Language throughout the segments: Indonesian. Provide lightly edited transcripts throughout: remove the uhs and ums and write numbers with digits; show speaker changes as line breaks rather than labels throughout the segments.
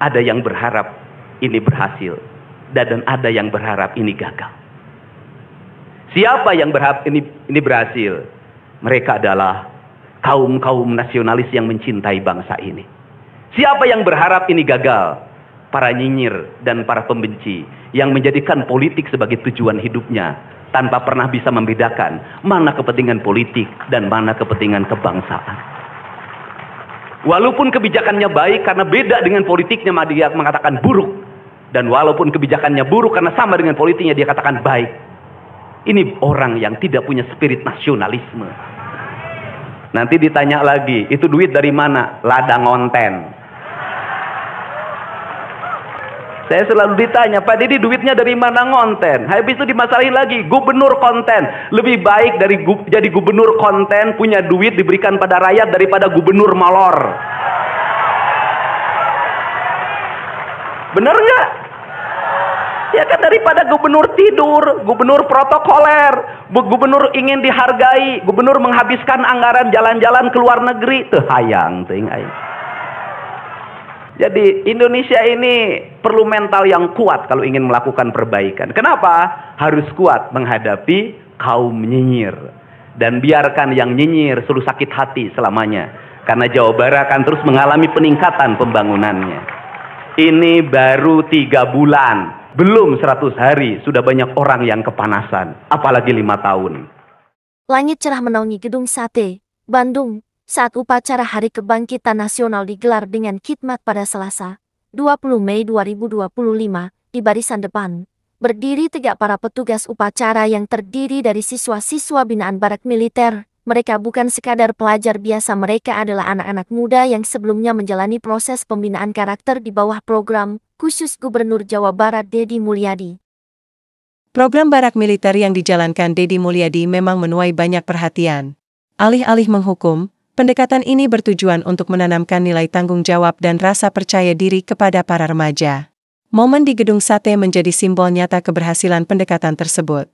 Ada yang berharap ini berhasil, dan ada yang berharap ini gagal. Siapa yang berharap ini berhasil? Mereka adalah kaum-kaum nasionalis yang mencintai bangsa ini. Siapa yang berharap ini gagal? Para nyinyir dan para pembenci yang menjadikan politik sebagai tujuan hidupnya tanpa pernah bisa membedakan mana kepentingan politik dan mana kepentingan kebangsaan. Walaupun kebijakannya baik karena beda dengan politiknya, dia mengatakan buruk. Dan walaupun kebijakannya buruk karena sama dengan politiknya, dia katakan baik. Ini orang yang tidak punya spirit nasionalisme. Nanti ditanya lagi, itu duit dari mana? Ladang onten. Saya selalu ditanya, Pak Deddy duitnya dari mana ngonten? Habis itu dimasalahin lagi, gubernur konten. Lebih baik dari jadi gubernur konten, punya duit diberikan pada rakyat daripada gubernur molor. Bener nggak? Ya kan, daripada gubernur tidur, gubernur protokoler, gubernur ingin dihargai, gubernur menghabiskan anggaran jalan-jalan ke luar negeri, teu hayang teuing aing. Jadi Indonesia ini perlu mental yang kuat kalau ingin melakukan perbaikan. Kenapa? Harus kuat menghadapi kaum nyinyir. Dan biarkan yang nyinyir selalu sakit hati selamanya. Karena Jawa Barat akan terus mengalami peningkatan pembangunannya. Ini baru 3 bulan. Belum 100 hari sudah banyak orang yang kepanasan. Apalagi 5 tahun.
Langit cerah menaungi Gedung Sate, Bandung, saat upacara Hari Kebangkitan Nasional digelar dengan khidmat pada Selasa, 20 Mei 2025, di barisan depan. Berdiri tegak para petugas upacara yang terdiri dari siswa-siswa binaan barak militer. Mereka bukan sekadar pelajar biasa, mereka adalah anak-anak muda yang sebelumnya menjalani proses pembinaan karakter di bawah program khusus Gubernur Jawa Barat Deddy Mulyadi.
Program barak militer yang dijalankan Deddy Mulyadi memang menuai banyak perhatian. Alih-alih menghukum, pendekatan ini bertujuan untuk menanamkan nilai tanggung jawab dan rasa percaya diri kepada para remaja. Momen di Gedung Sate menjadi simbol nyata keberhasilan pendekatan tersebut.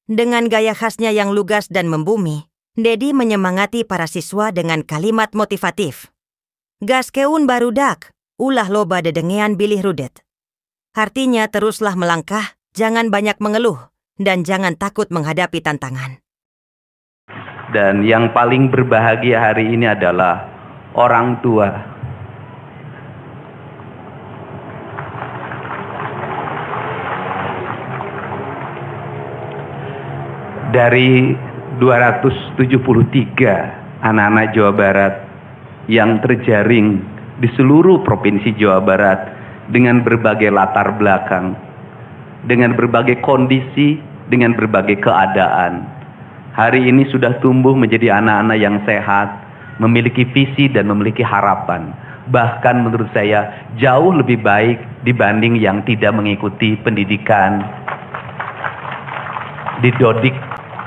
Dengan gaya khasnya yang lugas dan membumi, Deddy menyemangati para siswa dengan kalimat motivatif. Gaskeun barudak, ulah loba dedengean bilih rudet. Artinya teruslah melangkah, jangan banyak mengeluh, dan jangan takut menghadapi tantangan.
Dan yang paling berbahagia hari ini adalah orang tua. Dari 273 anak-anak Jawa Barat yang terjaring di seluruh provinsi Jawa Barat dengan berbagai latar belakang, dengan berbagai kondisi, dengan berbagai keadaan. Hari ini sudah tumbuh menjadi anak-anak yang sehat, memiliki visi dan memiliki harapan. Bahkan menurut saya jauh lebih baik dibanding yang tidak mengikuti pendidikan di Dodik,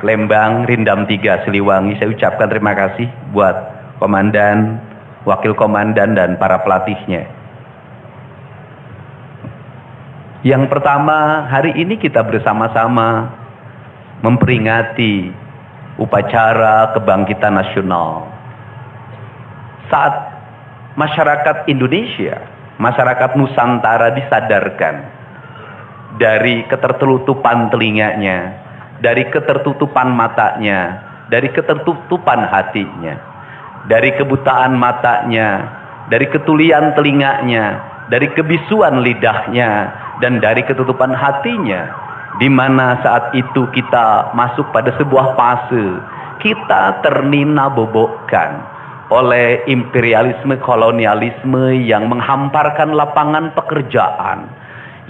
Lembang, Rindam 3, Siliwangi. Saya ucapkan terima kasih buat komandan, wakil komandan, dan para pelatihnya. Yang pertama, hari ini kita bersama-sama memperingati upacara kebangkitan nasional. Saat masyarakat Indonesia, masyarakat Nusantara disadarkan dari ketertutupan telinganya, dari ketertutupan matanya, dari ketertutupan hatinya, dari kebutaan matanya, dari ketulian telinganya, dari kebisuan lidahnya, dan dari ketutupan hatinya. Di mana saat itu kita masuk pada sebuah fase, kita ternina bobokkan oleh imperialisme kolonialisme yang menghamparkan lapangan pekerjaan,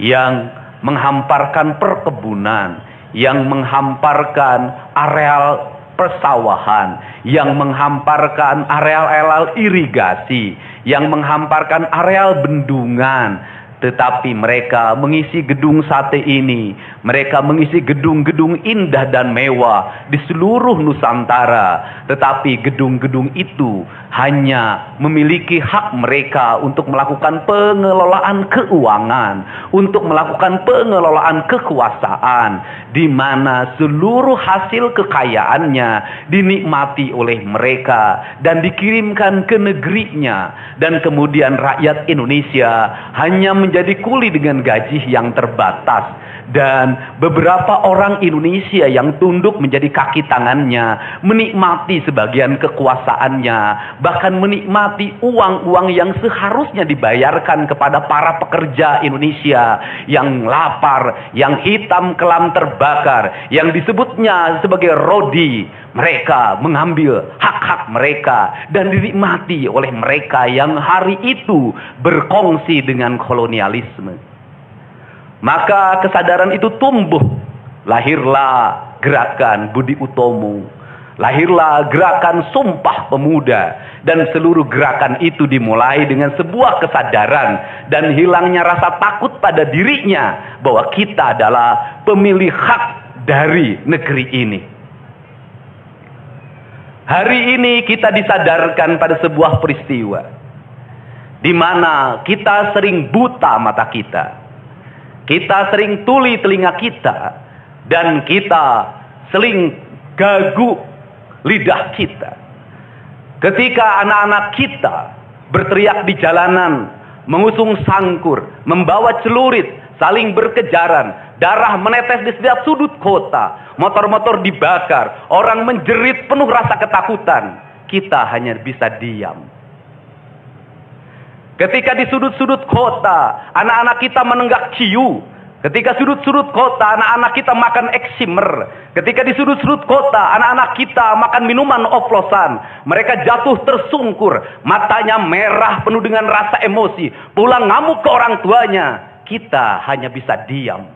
yang menghamparkan perkebunan, yang menghamparkan areal persawahan, yang menghamparkan areal-areal irigasi, yang menghamparkan areal bendungan, Tetapi mereka mengisi gedung sate ini, mereka mengisi gedung-gedung indah dan mewah di seluruh Nusantara. Tetapi gedung-gedung itu hanya memiliki hak mereka untuk melakukan pengelolaan keuangan, untuk melakukan pengelolaan kekuasaan, di mana seluruh hasil kekayaannya dinikmati oleh mereka dan dikirimkan ke negerinya. Dan kemudian rakyat Indonesia hanya menjadi kuli dengan gaji yang terbatas, dan beberapa orang Indonesia yang tunduk menjadi kaki tangannya menikmati sebagian kekuasaannya, bahkan menikmati uang-uang yang seharusnya dibayarkan kepada para pekerja Indonesia yang lapar, yang hitam kelam terbakar, yang disebutnya sebagai rodi. Mereka mengambil hak-hak mereka dan dinikmati oleh mereka yang hari itu berkongsi dengan kolonialisme. Maka kesadaran itu tumbuh. Lahirlah gerakan Budi Utomo, lahirlah gerakan Sumpah Pemuda, dan seluruh gerakan itu dimulai dengan sebuah kesadaran dan hilangnya rasa takut pada dirinya bahwa kita adalah pemilik hak dari negeri ini. Hari ini kita disadarkan pada sebuah peristiwa di mana kita sering buta mata kita, kita sering tuli telinga kita, dan kita sering gagu lidah kita. Ketika anak-anak kita berteriak di jalanan, mengusung sangkur, membawa celurit, saling berkejaran, darah menetes di setiap sudut kota, motor-motor dibakar, orang menjerit penuh rasa ketakutan, kita hanya bisa diam. Ketika di sudut-sudut kota, anak-anak kita menenggak ciu. Ketika sudut-sudut kota, anak-anak kita makan eksimer. Ketika di sudut-sudut kota, anak-anak kita makan minuman oplosan. Mereka jatuh tersungkur, matanya merah penuh dengan rasa emosi, pulang ngamuk ke orang tuanya. Kita hanya bisa diam.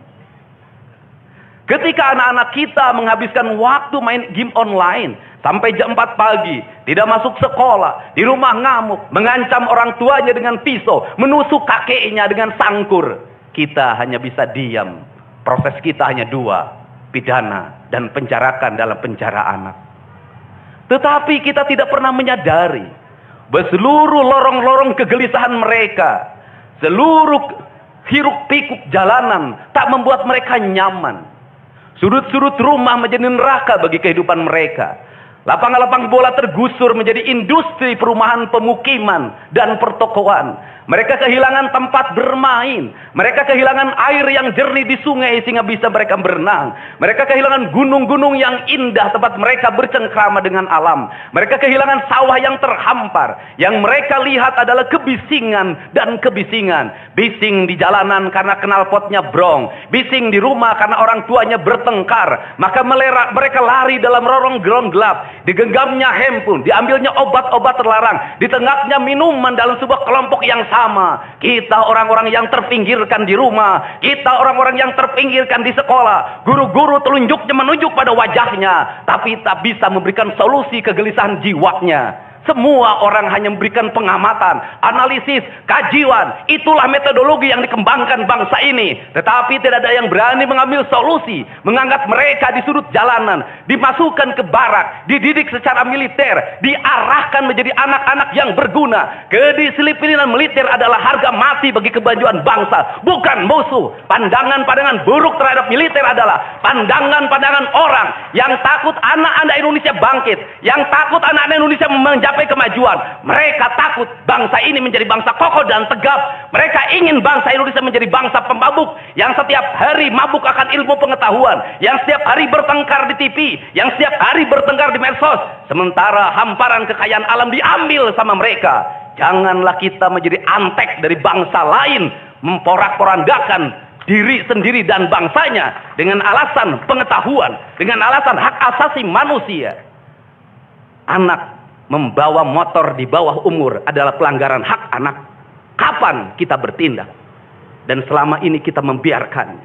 Ketika anak-anak kita menghabiskan waktu main game online sampai jam 4 pagi, tidak masuk sekolah, di rumah ngamuk, mengancam orang tuanya dengan pisau, menusuk kakeknya dengan sangkur, kita hanya bisa diam. Proses kita hanya dua, pidana dan penjarakan dalam penjara anak. Tetapi kita tidak pernah menyadari bahwa seluruh lorong-lorong kegelisahan mereka, seluruh hiruk pikuk jalanan tak membuat mereka nyaman. Sudut-sudut rumah menjadi neraka bagi kehidupan mereka. Lapang-lapang bola tergusur menjadi industri perumahan, pemukiman, dan pertokoan. Mereka kehilangan tempat bermain. Mereka kehilangan air yang jernih di sungai sehingga bisa mereka berenang. Mereka kehilangan gunung-gunung yang indah tempat mereka bercengkrama dengan alam. Mereka kehilangan sawah yang terhampar. Yang mereka lihat adalah kebisingan dan kebisingan. Bising di jalanan karena knalpotnya brong. Bising di rumah karena orang tuanya bertengkar. Maka mereka lari dalam lorong-lorong gelap. Digenggamnya handphone, diambilnya obat-obat terlarang, ditengahnya minuman dalam sebuah kelompok yang sama. Kita orang-orang yang terpinggirkan di rumah, kita orang-orang yang terpinggirkan di sekolah. Guru-guru telunjuknya menunjuk pada wajahnya, tapi tak bisa memberikan solusi kegelisahan jiwanya. Semua orang hanya memberikan pengamatan, analisis, kajian. Itulah metodologi yang dikembangkan bangsa ini. Tetapi tidak ada yang berani mengambil solusi. Mengangkat mereka di sudut jalanan, dimasukkan ke barak, dididik secara militer, diarahkan menjadi anak-anak yang berguna. Kedisiplinan militer adalah harga mati bagi kemajuan bangsa, bukan musuh. Pandangan-pandangan buruk terhadap militer adalah pandangan-pandangan orang yang takut anak-anak Indonesia bangkit, yang takut anak-anak Indonesia mencapai kemajuan. Mereka takut bangsa ini menjadi bangsa kokoh dan tegap. Mereka ingin bangsa Indonesia menjadi bangsa pemabuk yang setiap hari mabuk akan ilmu pengetahuan, yang setiap hari bertengkar di TV, yang setiap hari bertengkar di medsos, sementara hamparan kekayaan alam diambil sama mereka. Janganlah kita menjadi antek dari bangsa lain, memporak-porandakan diri sendiri dan bangsanya dengan alasan pengetahuan, dengan alasan hak asasi manusia. Anak membawa motor di bawah umur adalah pelanggaran hak anak. Kapan kita bertindak? Dan selama ini kita membiarkan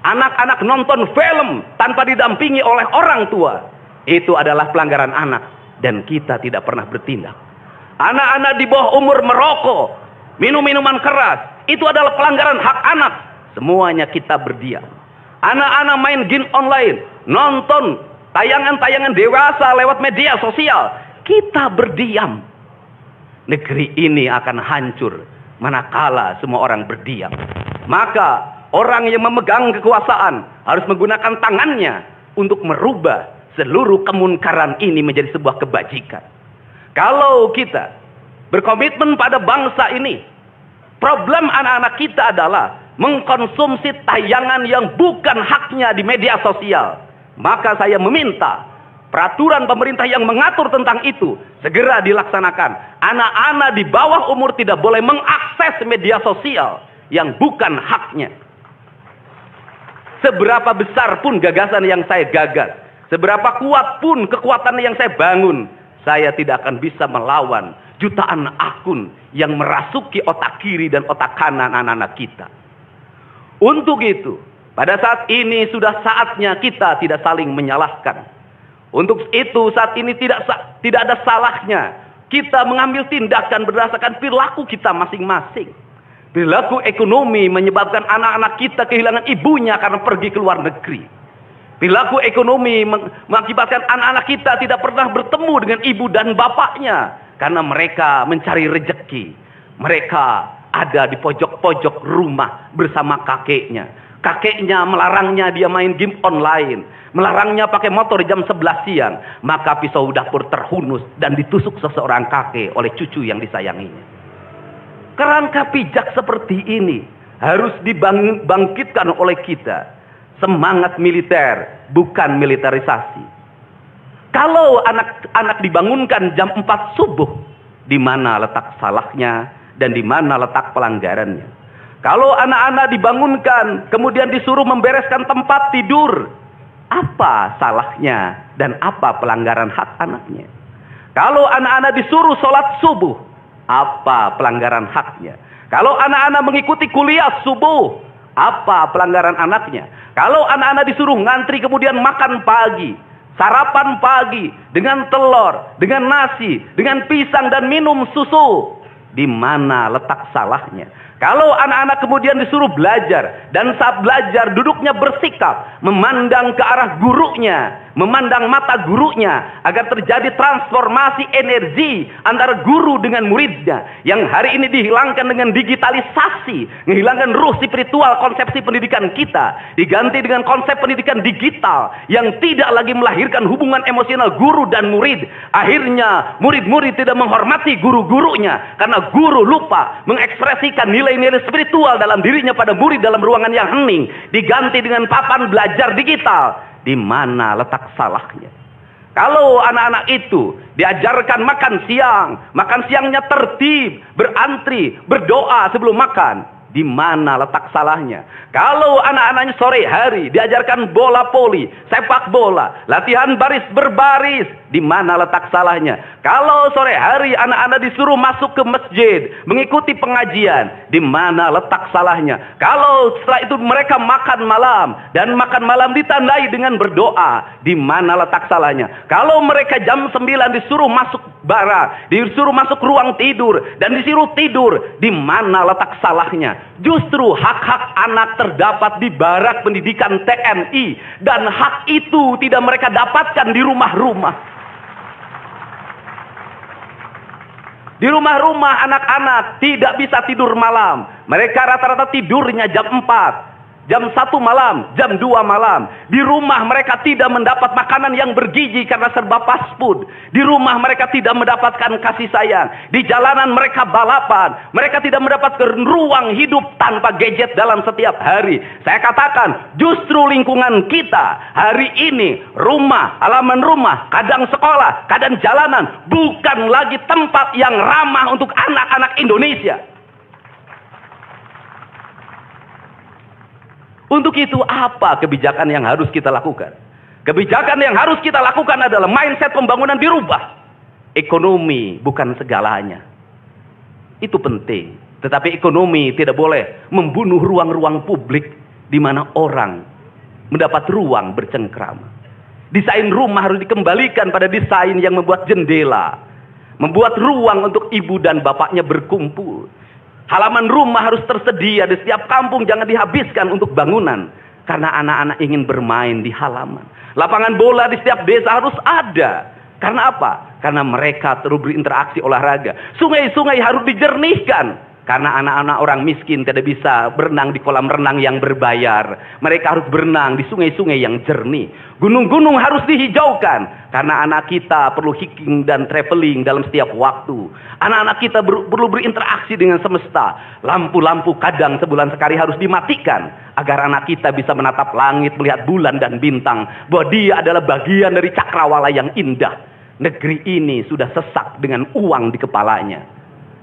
anak-anak nonton film tanpa didampingi oleh orang tua. Itu adalah pelanggaran anak, dan kita tidak pernah bertindak. Anak-anak di bawah umur merokok, minum minuman keras, itu adalah pelanggaran hak anak. Semuanya kita berdiam. Anak-anak main game online, nonton tayangan-tayangan dewasa lewat media sosial, kita berdiam. Negeri ini akan hancur manakala semua orang berdiam. Maka orang yang memegang kekuasaan harus menggunakan tangannya untuk merubah seluruh kemunkaran ini menjadi sebuah kebajikan. Kalau kita berkomitmen pada bangsa ini, problem anak-anak kita adalah mengkonsumsi tayangan yang bukan haknya di media sosial. Maka saya meminta peraturan pemerintah yang mengatur tentang itu segera dilaksanakan. Anak-anak di bawah umur tidak boleh mengakses media sosial yang bukan haknya. Seberapa besar pun gagasan yang saya gagas, seberapa kuat pun kekuatan yang saya bangun, saya tidak akan bisa melawan jutaan akun yang merasuki otak kiri dan otak kanan anak-anak kita. Untuk itu, pada saat ini sudah saatnya kita tidak saling menyalahkan. Untuk itu saat ini tidak ada salahnya kita mengambil tindakan berdasarkan perilaku kita masing-masing. Perilaku ekonomi menyebabkan anak-anak kita kehilangan ibunya karena pergi ke luar negeri. Perilaku ekonomi mengakibatkan anak-anak kita tidak pernah bertemu dengan ibu dan bapaknya karena mereka mencari rejeki. Mereka ada di pojok-pojok rumah bersama kakeknya. Kakeknya melarangnya dia main game online, melarangnya pakai motor jam 11 siang. Maka pisau dapur terhunus dan ditusuk seseorang kakek oleh cucu yang disayanginya. Kerangka pijak seperti ini harus dibangkitkan oleh kita. Semangat militer, bukan militerisasi. Kalau anak-anak dibangunkan jam 4 subuh, di mana letak salahnya dan di mana letak pelanggarannya? Kalau anak-anak dibangunkan, kemudian disuruh membereskan tempat tidur, apa salahnya dan apa pelanggaran hak anaknya? Kalau anak-anak disuruh sholat subuh, apa pelanggaran haknya? Kalau anak-anak mengikuti kuliah subuh, apa pelanggaran anaknya? Kalau anak-anak disuruh ngantri kemudian makan pagi, sarapan pagi dengan telur, dengan nasi, dengan pisang dan minum susu, di mana letak salahnya? Kalau anak-anak kemudian disuruh belajar, dan saat belajar duduknya bersikap, memandang ke arah gurunya, memandang mata gurunya, agar terjadi transformasi energi antara guru dengan muridnya, yang hari ini dihilangkan dengan digitalisasi, menghilangkan ruh spiritual konsepsi pendidikan kita, diganti dengan konsep pendidikan digital, yang tidak lagi melahirkan hubungan emosional guru dan murid. Akhirnya murid-murid tidak menghormati guru-gurunya, karena guru lupa mengekspresikan nilai-nilai spiritual dalam dirinya pada murid dalam ruangan yang hening, diganti dengan papan belajar digital. Di mana letak salahnya? Kalau anak-anak itu diajarkan makan siangnya tertib, berantri, berdoa sebelum makan, di mana letak salahnya? Kalau anak-anaknya sore hari diajarkan bola voli, sepak bola, latihan baris berbaris, di mana letak salahnya? Kalau sore hari anak-anak disuruh masuk ke masjid, mengikuti pengajian, di mana letak salahnya? Kalau setelah itu mereka makan malam, dan makan malam ditandai dengan berdoa, di mana letak salahnya? Kalau mereka jam 9 disuruh masuk barak, disuruh masuk ruang tidur, dan disuruh tidur, di mana letak salahnya? Justru hak-hak anak terdapat di barak pendidikan TNI, dan hak itu tidak mereka dapatkan di rumah-rumah. Di rumah-rumah anak-anak tidak bisa tidur malam. Mereka rata-rata tidurnya jam 4. Jam 1 malam, jam 2 malam. Di rumah mereka tidak mendapat makanan yang bergizi karena serba fast food. Di rumah mereka tidak mendapatkan kasih sayang. Di jalanan mereka balapan. Mereka tidak mendapatkan ruang hidup tanpa gadget dalam setiap hari. Saya katakan, justru lingkungan kita hari ini, rumah, halaman rumah, kadang sekolah, kadang jalanan, bukan lagi tempat yang ramah untuk anak-anak Indonesia. Untuk itu apa kebijakan yang harus kita lakukan? Kebijakan yang harus kita lakukan adalah mindset pembangunan dirubah. Ekonomi bukan segalanya. Itu penting. Tetapi ekonomi tidak boleh membunuh ruang-ruang publik di mana orang mendapat ruang bercengkrama. Desain rumah harus dikembalikan pada desain yang membuat jendela, membuat ruang untuk ibu dan bapaknya berkumpul. Halaman rumah harus tersedia di setiap kampung, jangan dihabiskan untuk bangunan. Karena anak-anak ingin bermain di halaman. Lapangan bola di setiap desa harus ada. Karena apa? Karena mereka terus berinteraksi olahraga. Sungai-sungai harus dijernihkan. Karena anak-anak orang miskin tidak bisa berenang di kolam renang yang berbayar. Mereka harus berenang di sungai-sungai yang jernih. Gunung-gunung harus dihijaukan. Karena anak kita perlu hiking dan traveling dalam setiap waktu. Anak-anak kita perlu berinteraksi dengan semesta. Lampu-lampu kadang sebulan sekali harus dimatikan. Agar anak kita bisa menatap langit, melihat bulan dan bintang. Bahwa dia adalah bagian dari cakrawala yang indah. Negeri ini sudah sesak dengan uang di kepalanya.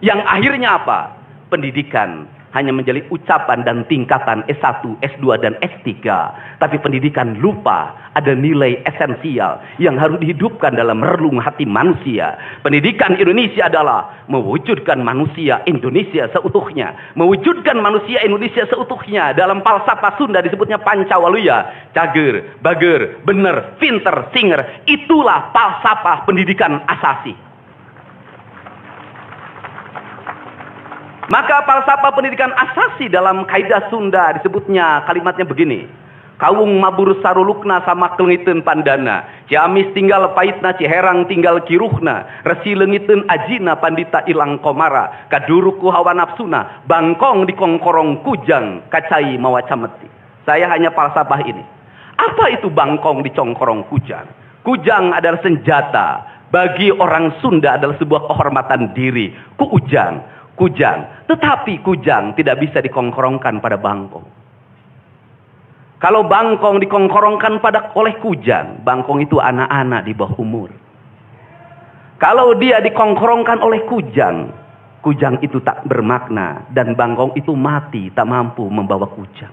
Yang akhirnya apa? Pendidikan hanya menjadi ucapan dan tingkatan S1, S2, dan S3. Tapi pendidikan lupa ada nilai esensial yang harus dihidupkan dalam relung hati manusia. Pendidikan Indonesia adalah mewujudkan manusia Indonesia seutuhnya. Mewujudkan manusia Indonesia seutuhnya. Dalam falsafah Sunda disebutnya Pancawaluya. Cager, bager, bener, pinter, singer. Itulah falsafah pendidikan asasi. Maka falsafah pendidikan asasi dalam kaidah Sunda disebutnya kalimatnya begini. Kawung mabur sarulukna sama kelengiten pandana. Ciamis tinggal paitna, Ciherang tinggal kiruhna. Resi lengiten ajina pandita ilang komara. Kaduruku hawa nafsuna. Bangkong di kongkorong kujang. Kacai mawacameti. Saya hanya falsafah ini. Apa itu bangkong di congkorong kujang? Kujang adalah senjata. Bagi orang Sunda adalah sebuah kehormatan diri. Kujang. Tetapi kujang tidak bisa dikongkorongkan pada bangkong. Kalau bangkong dikongkorongkan oleh kujang, bangkong itu anak-anak di bawah umur. Kalau dia dikongkorongkan oleh kujang, kujang itu tak bermakna dan bangkong itu mati, tak mampu membawa kujang.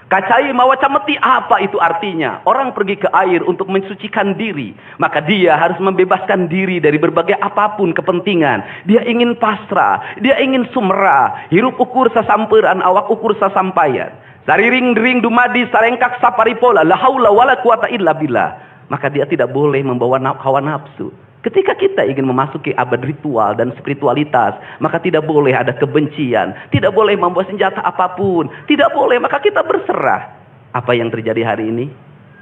Kacai mawacameti, apa itu artinya? Orang pergi ke air untuk mensucikan diri. Maka dia harus membebaskan diri dari berbagai apapun kepentingan. Dia ingin pasrah. Dia ingin sumera. Hirup ukur sasamperan, awak ukur sasampayan. Sariring-ring dumadi sarengkak saparipola. La haula wala quwata illa billah. Maka dia tidak boleh membawa hawa nafsu. Ketika kita ingin memasuki abad ritual dan spiritualitas, maka tidak boleh ada kebencian, tidak boleh membawa senjata apapun, tidak boleh, maka kita berserah. Apa yang terjadi hari ini?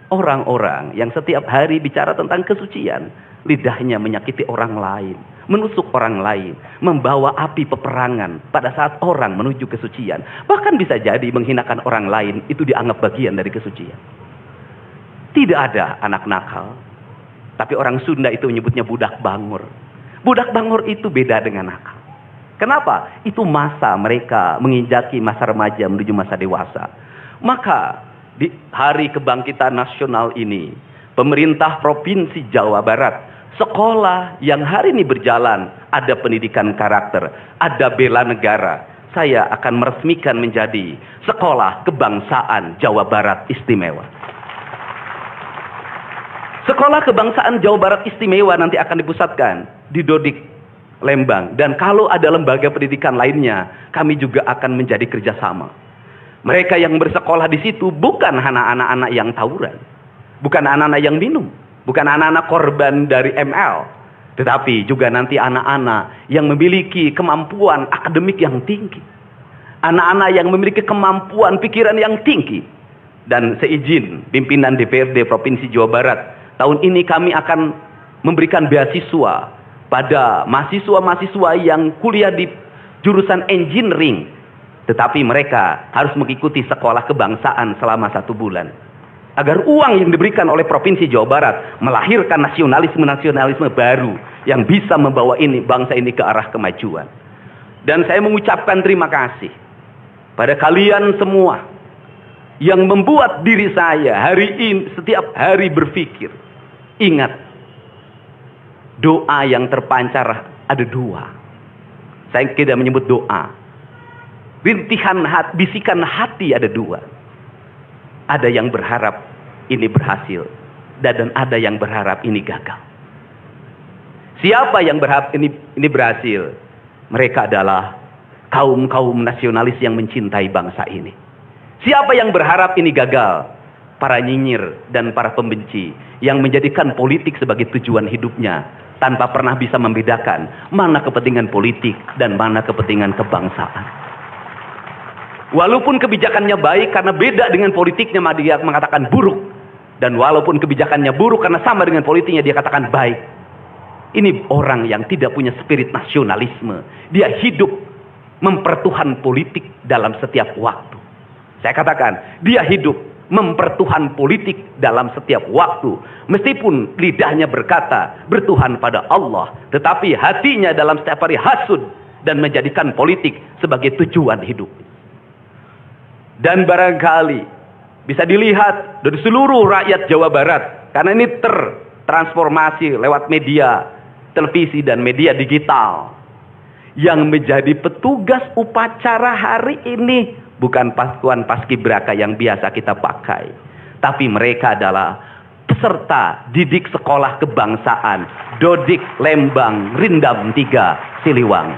Orang-orang yang setiap hari bicara tentang kesucian, lidahnya menyakiti orang lain, menusuk orang lain, membawa api peperangan pada saat orang menuju kesucian. Bahkan bisa jadi menghinakan orang lain, itu dianggap bagian dari kesucian. Tidak ada anak nakal. Tapi orang Sunda itu menyebutnya budak bangor. Budak bangor itu beda dengan nakal. Kenapa? Itu masa mereka menginjaki masa remaja menuju masa dewasa. Maka di hari kebangkitan nasional ini, pemerintah Provinsi Jawa Barat, sekolah yang hari ini berjalan, ada pendidikan karakter, ada bela negara. Saya akan meresmikan menjadi Sekolah Kebangsaan Jawa Barat Istimewa. Sekolah Kebangsaan Jawa Barat Istimewa nanti akan dipusatkan di Dodik, Lembang. Dan kalau ada lembaga pendidikan lainnya, kami juga akan menjadi kerjasama. Mereka yang bersekolah di situ bukan anak-anak yang tawuran, bukan anak-anak yang minum, bukan anak-anak korban dari ML, tetapi juga nanti anak-anak yang memiliki kemampuan akademik yang tinggi, anak-anak yang memiliki kemampuan pikiran yang tinggi. Dan seizin pimpinan DPRD Provinsi Jawa Barat, tahun ini kami akan memberikan beasiswa pada mahasiswa-mahasiswa yang kuliah di jurusan engineering. Tetapi mereka harus mengikuti sekolah kebangsaan selama 1 bulan. Agar uang yang diberikan oleh Provinsi Jawa Barat melahirkan nasionalisme-nasionalisme baru yang bisa membawa bangsa ini ke arah kemajuan. Dan saya mengucapkan terima kasih pada kalian semua yang membuat diri saya hari ini setiap hari berpikir. Ingat, doa yang terpancar ada 2. Saya tidak menyebut doa. Rintihan hati, bisikan hati ada 2. Ada yang berharap ini berhasil, dan ada yang berharap ini gagal. Siapa yang berharap ini berhasil? Mereka adalah kaum-kaum nasionalis yang mencintai bangsa ini. Siapa yang berharap ini gagal? Para nyinyir dan para pembenci yang menjadikan politik sebagai tujuan hidupnya. tanpa pernah bisa membedakan mana kepentingan politik dan mana kepentingan kebangsaan. Walaupun kebijakannya baik karena beda dengan politiknya, dia mengatakan buruk. Dan walaupun kebijakannya buruk karena sama dengan politiknya, dia katakan baik. Ini orang yang tidak punya spirit nasionalisme. Dia hidup mempertuhan politik dalam setiap waktu. Saya katakan, dia hidup mempertuhan politik dalam setiap waktu. Meskipun lidahnya berkata bertuhan pada Allah, tetapi hatinya dalam setiap hari hasud dan menjadikan politik sebagai tujuan hidup. Dan barangkali bisa dilihat dari seluruh rakyat Jawa Barat, karena ini tertransformasi lewat media televisi dan media digital, yang menjadi petugas upacara hari ini bukan pasukan paskibraka yang biasa kita pakai, tapi mereka adalah peserta didik sekolah kebangsaan Dodik Lembang Rindam 3 Siliwangi.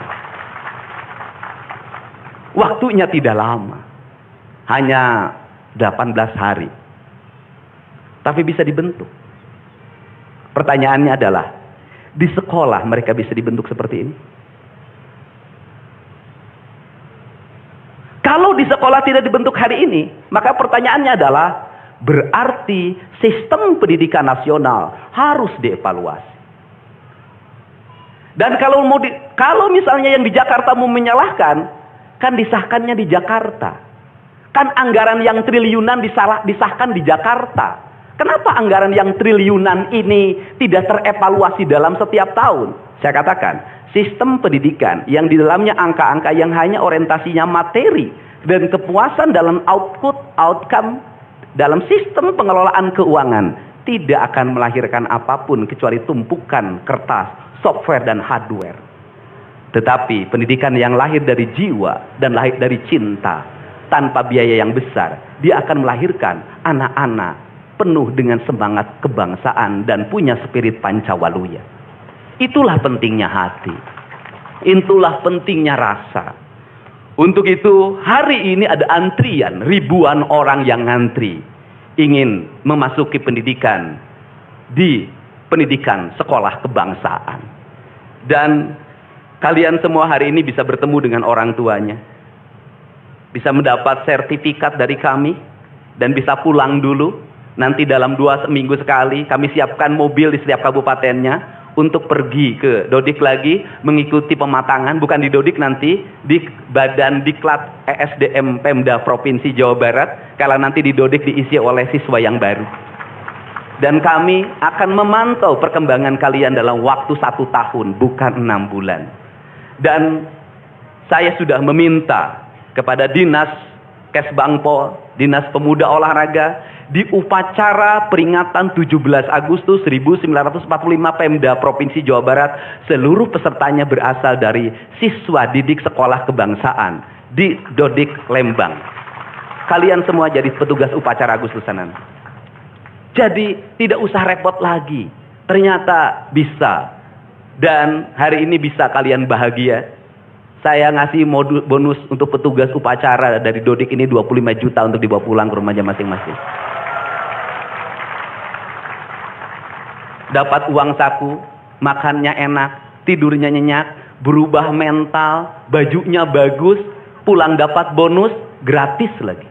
Waktunya tidak lama, hanya 18 hari, tapi bisa dibentuk. Pertanyaannya adalah, di sekolah mereka bisa dibentuk seperti ini? Kalau di sekolah tidak dibentuk hari ini, maka pertanyaannya adalah, berarti sistem pendidikan nasional harus dievaluasi. Dan kalau misalnya yang di Jakarta mau menyalahkan, kan disahkannya di Jakarta. Kan anggaran yang triliunan disahkan di Jakarta. Kenapa anggaran yang triliunan ini tidak terevaluasi dalam setiap tahun? Saya katakan, sistem pendidikan yang di dalamnya angka-angka yang hanya orientasinya materi dan kepuasan dalam outcome dalam sistem pengelolaan keuangan tidak akan melahirkan apapun kecuali tumpukan kertas, software dan hardware. Tetapi pendidikan yang lahir dari jiwa dan lahir dari cinta tanpa biaya yang besar, dia akan melahirkan anak-anak penuh dengan semangat kebangsaan dan punya spirit Pancawaluya. Itulah pentingnya hati. Itulah pentingnya rasa. Untuk itu hari ini ada antrian, ribuan orang yang ngantri ingin memasuki pendidikan di pendidikan sekolah kebangsaan. Dan kalian semua hari ini bisa bertemu dengan orang tuanya, bisa mendapat sertifikat dari kami, dan bisa pulang dulu. Nanti dalam 2 minggu sekali kami siapkan mobil di setiap kabupatennya untuk pergi ke Dodik lagi, mengikuti pematangan, bukan di Dodik nanti, di Badan Diklat ESDM Pemda Provinsi Jawa Barat, kalau nanti di Dodik diisi oleh siswa yang baru. Dan kami akan memantau perkembangan kalian dalam waktu 1 tahun, bukan 6 bulan. Dan saya sudah meminta kepada Dinas Kesbangpol, Dinas Pemuda Olahraga, di upacara peringatan 17 Agustus 1945 Pemda Provinsi Jawa Barat, seluruh pesertanya berasal dari siswa didik sekolah kebangsaan di Dodik Lembang. Kalian semua jadi petugas upacara Agustusanan. Jadi tidak usah repot lagi. Ternyata bisa. Dan hari ini bisa kalian bahagia. Saya ngasih bonus untuk petugas upacara dari Dodik ini 25 juta untuk dibawa pulang ke rumahnya masing-masing. Dapat uang saku, makannya enak, tidurnya nyenyak, berubah mental, bajunya bagus, pulang dapat bonus, gratis lagi.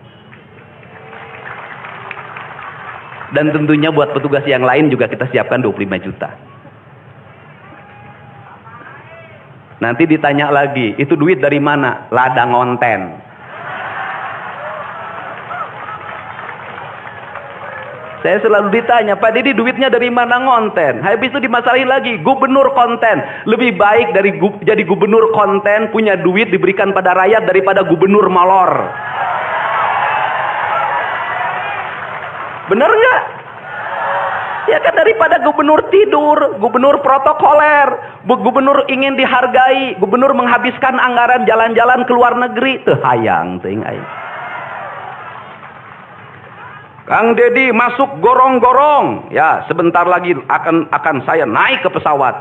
Dan tentunya buat petugas yang lain juga kita siapkan 25 juta. Nanti ditanya lagi, itu duit dari mana? Ladang onten. Saya selalu ditanya, Pak Didi duitnya dari mana ngonten? Habis itu dimasalahin lagi, gubernur konten. Lebih baik dari jadi gubernur konten, punya duit diberikan pada rakyat daripada gubernur molor. Bener nggak? Ya kan, daripada gubernur tidur, gubernur protokoler, gubernur ingin dihargai, gubernur menghabiskan anggaran jalan-jalan ke luar negeri, teu hayang teuing aing. Kang Dedi masuk gorong-gorong, ya sebentar lagi akan saya naik ke pesawat.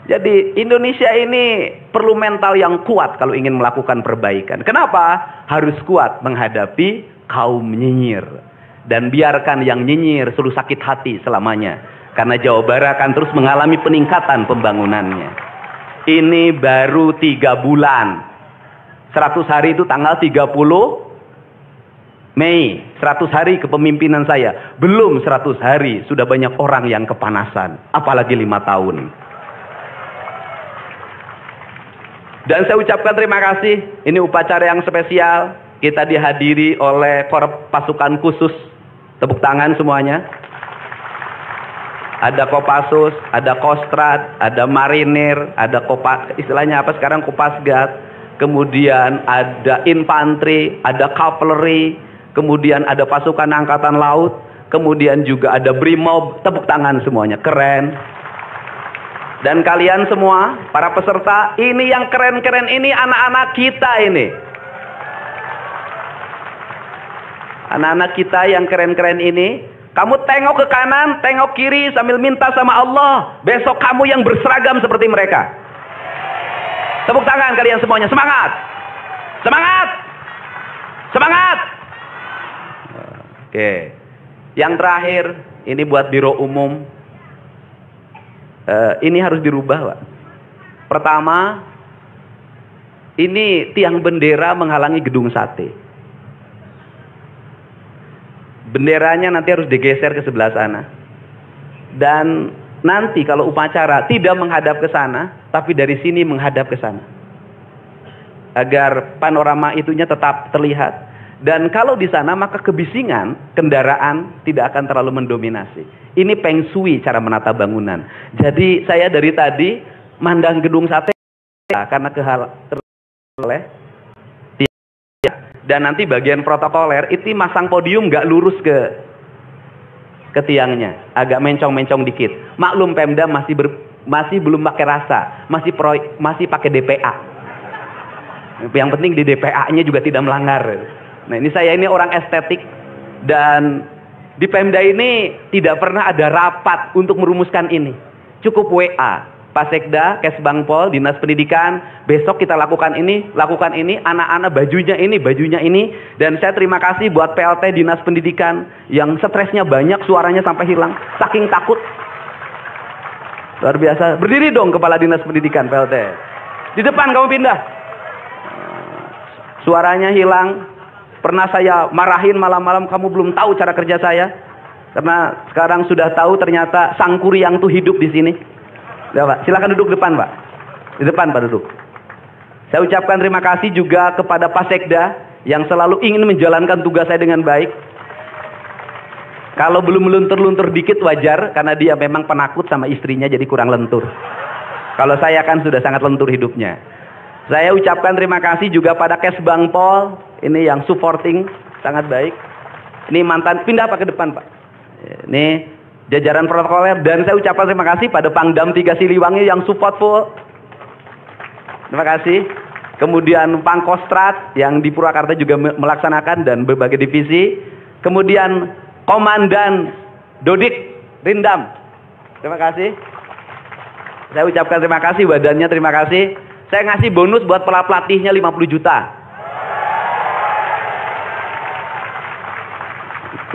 Jadi Indonesia ini perlu mental yang kuat kalau ingin melakukan perbaikan. Kenapa? Harus kuat menghadapi kaum nyinyir. Dan biarkan yang nyinyir selalu sakit hati selamanya. Karena Jawa Barat akan terus mengalami peningkatan pembangunannya. Ini baru 3 bulan. 100 hari itu tanggal 30 Mei. 100 hari kepemimpinan saya. Belum 100 hari, sudah banyak orang yang kepanasan. Apalagi 5 tahun. Dan saya ucapkan terima kasih. Ini upacara yang spesial. Kita dihadiri oleh pasukan khusus. Tepuk tangan semuanya. Ada Kopassus, ada Kostrad, ada Marinir, ada istilahnya apa sekarang, Kopasgat, kemudian ada infanteri, ada cavalry, kemudian ada pasukan angkatan laut, kemudian juga ada Brimob. Tepuk tangan semuanya, keren. Dan kalian semua, para peserta, ini yang keren-keren ini anak-anak kita ini. Anak-anak kita yang keren-keren ini. Kamu tengok ke kanan, tengok kiri sambil minta sama Allah. Besok kamu yang berseragam seperti mereka. Tepuk tangan kalian semuanya. Semangat. Semangat. Semangat. Oke. Yang terakhir, ini buat Biro Umum. Ini harus dirubah, Pak. Pertama, ini tiang bendera menghalangi gedung sate. Benderanya nanti harus digeser ke sebelah sana. Dan nanti kalau upacara tidak menghadap ke sana, tapi dari sini menghadap ke sana. Agar panorama itunya tetap terlihat. Dan kalau di sana maka kebisingan kendaraan tidak akan terlalu mendominasi. Ini Feng Shui cara menata bangunan. Jadi saya dari tadi mandang gedung sate karena oleh dan nanti bagian protokoler itu masang podium nggak lurus ke tiangnya, agak mencong-mencong dikit. Maklum Pemda masih belum pakai rasa, masih pakai DPA. Yang penting di DPA-nya juga tidak melanggar. Nah ini saya ini orang estetik, dan di Pemda ini tidak pernah ada rapat untuk merumuskan ini. Cukup WA. Pak Sekda, Kesbangpol, Dinas Pendidikan, besok kita lakukan ini, anak-anak bajunya ini, dan saya terima kasih buat PLT Dinas Pendidikan yang stresnya banyak, suaranya sampai hilang, saking takut. Luar biasa. Berdiri dong Kepala Dinas Pendidikan PLT. Di depan kamu pindah. Suaranya hilang. Pernah saya marahin malam-malam, kamu belum tahu cara kerja saya. Karena sekarang sudah tahu ternyata Sang Kuryang tuh hidup di sini. Ya, Pak. Silakan duduk depan, Pak. Di depan, Pak, duduk. Saya ucapkan terima kasih juga kepada Pak Sekda yang selalu ingin menjalankan tugas saya dengan baik. Kalau belum luntur-luntur dikit wajar, karena dia memang penakut sama istrinya jadi kurang lentur. Kalau saya kan sudah sangat lentur hidupnya. Saya ucapkan terima kasih juga pada Kesbangpol, ini yang supporting sangat baik. Ini mantan, pindah Pak ke depan, Pak. Ini jajaran protokoler, dan saya ucapkan terima kasih pada Pangdam 3 Siliwangi yang support full. Terima kasih. Kemudian Pangkostrat yang di Purwakarta juga melaksanakan dan berbagai divisi. Kemudian Komandan Dodik Rindam. Terima kasih. Saya ucapkan terima kasih, badannya terima kasih. Saya ngasih bonus buat pelatihnya 50 juta.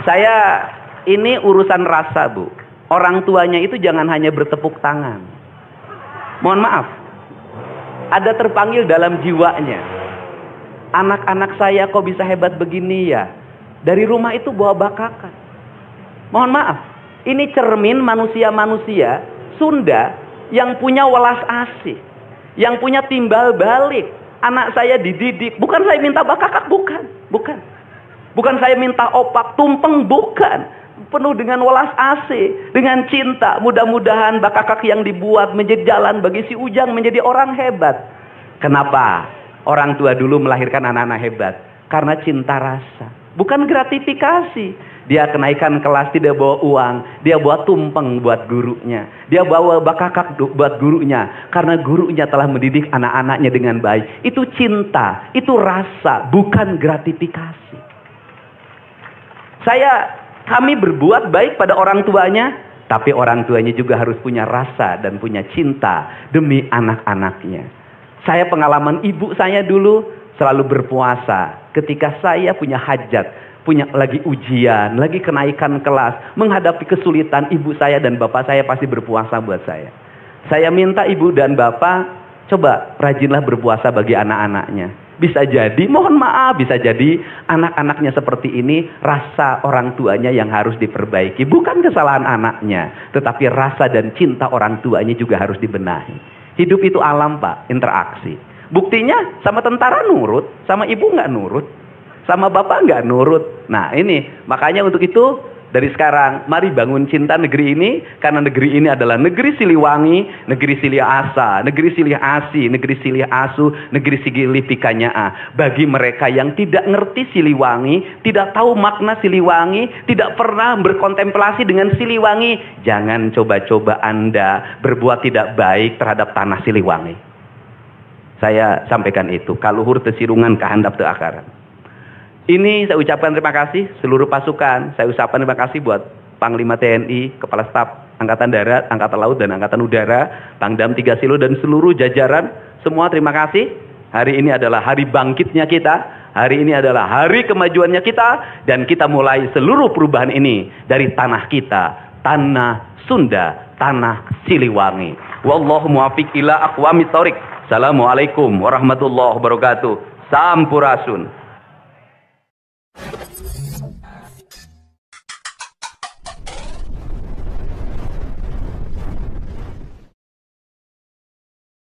Saya ini urusan rasa, Bu. Orang tuanya itu jangan hanya bertepuk tangan. Mohon maaf. Ada terpanggil dalam jiwanya. Anak-anak saya kok bisa hebat begini ya? Dari rumah itu bawa bakakan. Mohon maaf. Ini cermin manusia-manusia Sunda yang punya welas asih. Yang punya timbal balik. Anak saya dididik. Bukan saya minta bakakak, bukan. Bukan saya minta opak tumpeng, bukan. Penuh dengan welas asih, dengan cinta. Mudah-mudahan bakakak yang dibuat menjadi jalan bagi si Ujang menjadi orang hebat. Kenapa orang tua dulu melahirkan anak-anak hebat? Karena cinta rasa, bukan gratifikasi. Dia kenaikan kelas tidak bawa uang, dia bawa tumpeng buat gurunya, dia bawa bakakak buat gurunya, karena gurunya telah mendidik anak-anaknya dengan baik. Itu cinta, itu rasa, bukan gratifikasi. Kami berbuat baik pada orang tuanya, tapi orang tuanya juga harus punya rasa dan punya cinta demi anak-anaknya. Saya pengalaman ibu saya dulu selalu berpuasa ketika saya punya hajat. punya lagi ujian, lagi kenaikan kelas, menghadapi kesulitan, ibu saya dan bapak saya pasti berpuasa buat saya. Saya minta ibu dan bapak, coba rajinlah berpuasa bagi anak-anaknya. Bisa jadi, mohon maaf, bisa jadi anak-anaknya seperti ini, rasa orang tuanya yang harus diperbaiki. Bukan kesalahan anaknya, tetapi rasa dan cinta orang tuanya juga harus dibenahi. Hidup itu alam Pak, interaksi. Buktinya sama tentara nurut, sama ibu nggak nurut. Sama bapak nggak nurut. Nah ini, makanya untuk itu dari sekarang mari bangun cinta negeri ini. Karena negeri ini adalah negeri Siliwangi, negeri Silih Asa, negeri Silih Asi, negeri Silih Asu, negeri Sigilih Pikanyaa. Bagi mereka yang tidak ngerti Siliwangi, tidak tahu makna Siliwangi, tidak pernah berkontemplasi dengan Siliwangi, jangan coba-coba Anda berbuat tidak baik terhadap tanah Siliwangi. Saya sampaikan itu, kaluhur tesirungan kahandap teu akaran. Ini saya ucapkan terima kasih seluruh pasukan. Saya ucapkan terima kasih buat Panglima TNI, Kepala Staf Angkatan Darat, Angkatan Laut, dan Angkatan Udara, Pangdam 3 Silo, dan seluruh jajaran. Semua terima kasih. Hari ini adalah hari bangkitnya kita. Hari ini adalah hari kemajuannya kita. Dan kita mulai seluruh perubahan ini dari tanah kita, tanah Sunda, tanah Siliwangi. Wallahu muwaffiq ila aqwamit thoriq. Assalamualaikum warahmatullahi wabarakatuh. Sampurasun.